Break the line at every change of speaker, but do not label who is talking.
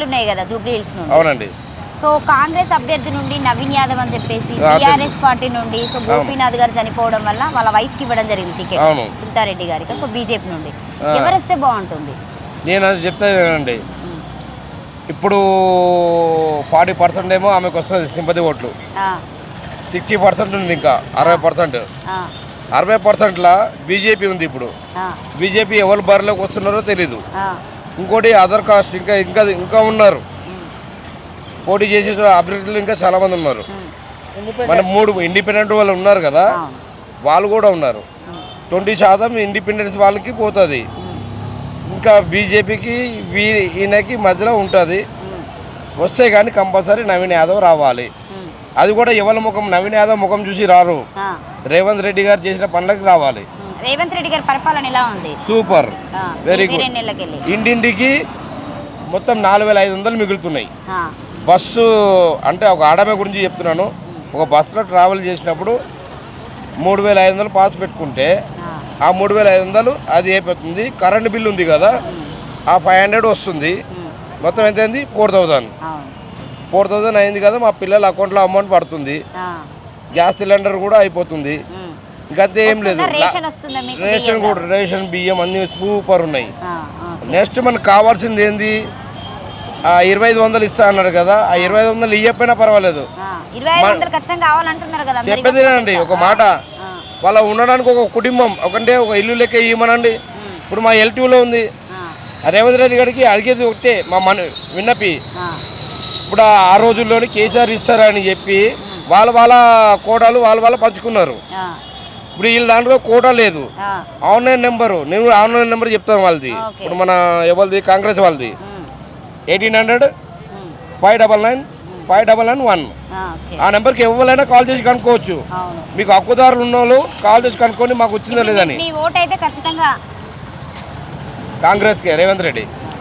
ఎన్నికలు ఉన్నాయి కదా జూబ్లీ హిల్స్ నుండి.
అవునండి.
సో కాంగ్రెస్ అభ్యర్థి నుండి నవీన్ యాదవ్ అని చెప్పేసి టీఆర్ఎస్ పార్టీ నుండి సో గోపీనాథ్ గారు చనిపోవడం వల్ల వాళ్ళ వైఫ్ కి ఇవ్వడం జరిగింది టికెట్ సుల్తారెడ్డి గారికి. సో బీజేపీ నుండి ఎవరు వస్తే బాగుంటుంది?
నేను అది చెప్తానండి. ఇప్పుడు 40% ఏమో ఆమెకు వస్తుంది సింపతి ఓట్లు, 60% ఉంది, ఇంకా 60%. 60%లా బీజేపీ ఉంది. ఇప్పుడు బీజేపీ ఎవరు బరిలోకి వస్తున్నారో తెలీదు. ఇంకోటి అదర్ కాస్ట్ ఇంకా ఇంకా ఇంకా ఉన్నారు పోటీ చేసే అభ్యర్థులు, ఇంకా చాలామంది ఉన్నారు. మన 3 ఇండిపెండెంట్ వాళ్ళు ఉన్నారు కదా, వాళ్ళు కూడా ఉన్నారు. 20% ఇండిపెండెన్స్ వాళ్ళకి పోతుంది. ఇంకా బీజేపీకి ఈయనకి మధ్యలో ఉంటుంది. వస్తే కానీ కంపల్సరీ నవీన్ యాదవ్ రావాలి. అది కూడా ఎవరి ముఖం, నవీన్ యాదవ్ ముఖం చూసి రారు, రేవంత్ రెడ్డి గారు చేసిన పనులకు రావాలి.
రేవంత్ రెడ్డి గారి పరిపాలన ఎలా ఉంది?
Super, very good. ఇంటింటికి మొత్తం 4500 మిగులుతున్నాయి. బస్సు అంటే ఒక ఆడమే గురించి చెప్తున్నాను. ఒక బస్సులో ట్రావెల్ చేసినప్పుడు 3500 పాస్ పెట్టుకుంటే ఆ 3500 అది అయిపోతుంది. కరెంట్ బిల్ ఉంది కదా, ఆ 500 వస్తుంది. మొత్తం ఎంత అయింది? 4000 అయింది కదా. మా పిల్లల అకౌంట్లో అమౌంట్ పడుతుంది. గ్యాస్ సిలిండర్ కూడా అయిపోతుంది. ఇంకంతే ఏం లేదు. రేషన్ కూడా, రేషన్ బియ్యం అన్నీ సూపర్ ఉన్నాయి. నెక్స్ట్ మనకు కావాల్సింది ఏంది? 2500 ఇస్తా అన్నారు కదా, ఆ 2500 ఇవ్వకపోయినా పర్వాలేదు. చెప్పేదేనండి ఒక మాట. వాళ్ళ ఉండడానికి ఒక కుటుంబం ఒకంటే ఒక ఇల్లు లెక్క ఇవ్వమనండి. ఇప్పుడు మా ఎల్టీలో ఉంది. రేవంత్ రెడ్డి గారికి అడిగేది ఒకటే మా విన్నపి. ఇప్పుడు ఆ రోజుల్లోని కేసీఆర్ ఇస్తారని చెప్పి వాళ్ళ కోటాలు వాళ్ళ పంచుకున్నారు. ఇప్పుడు వీళ్ళ దాంట్లో కోటా లేదు. ఆన్లైన్ నెంబరు, నేను ఆన్లైన్ నెంబర్ చెప్తాను వాళ్ళది. ఇప్పుడు మన ఎవరిది? కాంగ్రెస్ వాళ్ళది 1800 599 599 1. ఆ నెంబర్కి ఎవరైనా కాల్ చేసి కనుక్కోవచ్చు. మీకు హక్కుదారులు ఉన్న వాళ్ళు కాల్ చేసి కనుక్కొని మాకు వచ్చిందో లేదని.
కాంగ్రెస్కే,
రేవంత్ రెడ్డి.